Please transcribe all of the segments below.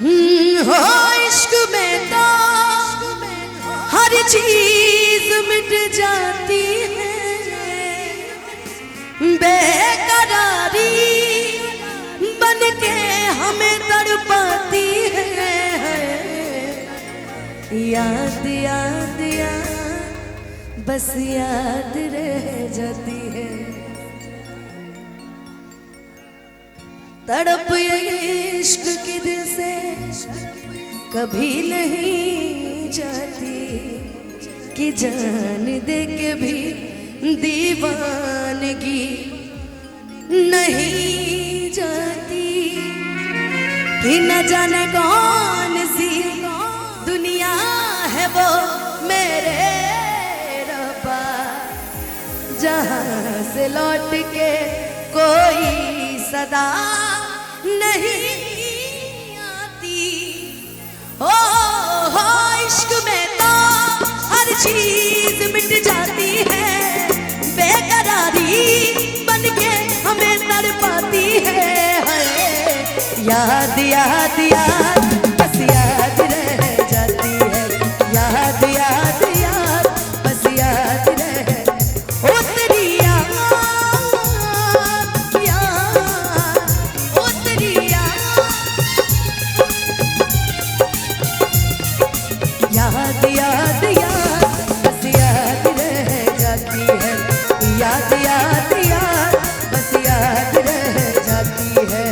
हो इश्क में तो हर चीज मिट जाती है, बेकरारी बन के हमें तड़पाती है। याद याद याद बस याद रह जाती है। तड़प ये इश्क की दिल से कभी नहीं जाती, कि जान दे के भी दीवानगी नहीं जाती। कि न जाने कौन सी दुनिया है वो मेरे रब्बा, जहां से लौट के कोई सदा नहीं आती। हो इश्क में तो हर चीज मिट जाती है, बेकरारी बन के हमें तड़पाती है। याद याद याद बस याद रह जाती है। याद याद याद बस याद रह, ओ तेरी याद याद याद याद बस याद रह जाती है। याद याद याद बस याद रह जाती है।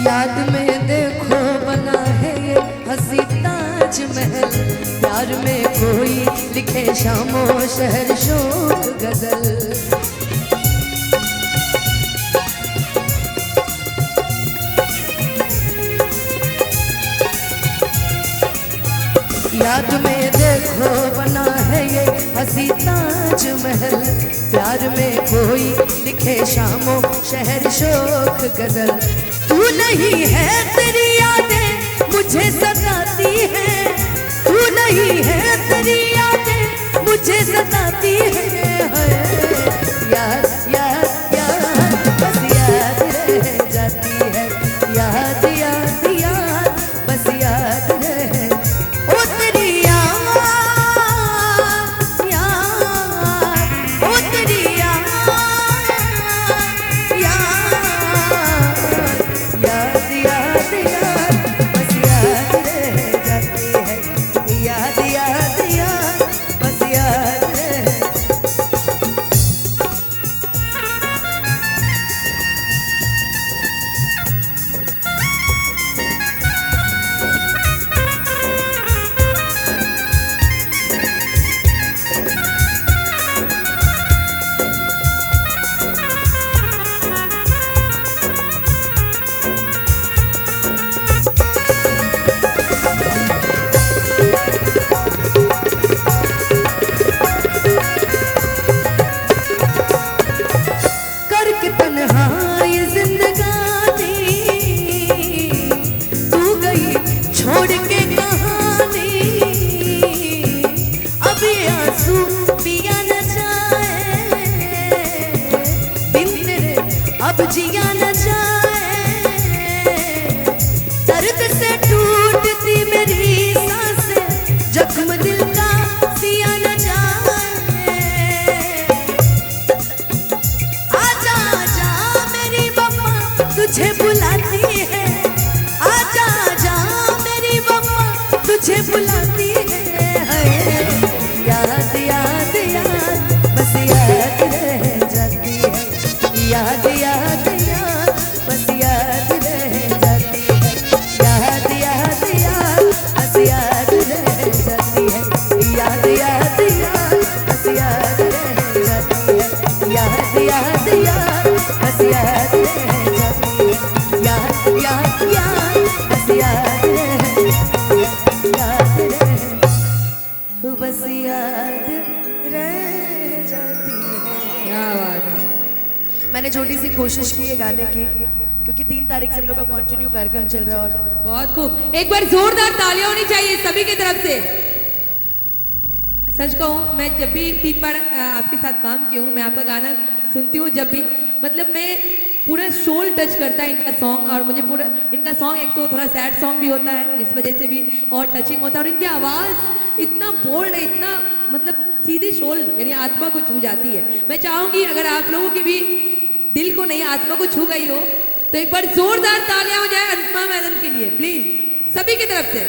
याद में देखो बना है ये हंसी ताजमहल, प्यार में कोई लिखे शामो शहर शोक गजल। याद में देखो बना है ये हंसी ताजमहल, प्यार में कोई लिखे शामो शहर शोक गजल। तू नहीं है तेरी यादें मुझे सताती है, तू नहीं है तेरी यादें मुझे सताती है। याद याद याद बस याद रह जाती है। याद याद याद बस याद रह, ओ तेरी याद याद, ओ तेरी याद याद याद याद बस याद रह जाती है। याद याद याद बस याद रह। छोड़ के कहानी अब ये आंसू पिया न जाए, बिन तेरे अब जिया न जाए। दर्द से टूटती मेरी सांसें, जख्म दिल का सिया न जाए। आजा आजा मेरी वफा तुझे बुलाती है, आजा आजा तुझे बुलाती है। याद याद याद बस याद रह जाती है। याद याद याद छोटी सी कोशिश की है गाने की, क्योंकि 3 तारीख से हम लोग का कंटिन्यू कार्यक्रम चल रहा है। और बहुत खूब, एक बार जोरदार तालियां होनी चाहिए सभी की तरफ से। सच कहूँ, मैं जब भी 3 बार आपके साथ काम की हूँ, मैं आपका गाना सुनती हूँ जब भी, मतलब मैं पूरा सोल टच करता है इनका सॉन्ग। और मुझे पूरा इनका सॉन्ग, एक तो थोड़ा सैड सॉन्ग भी होता है जिस वजह से भी और टचिंग होता है। और इनकी आवाज़ इतना बोल्ड है, इतना मतलब सीधी सोल यानी आत्मा को छू जाती है। मैं चाहूँगी अगर आप लोगों की भी दिल को नहीं आत्मा को छू गई हो तो एक बार जोरदार तालियां हो जाए अनुपमा मैडम के लिए प्लीज, सभी की तरफ से।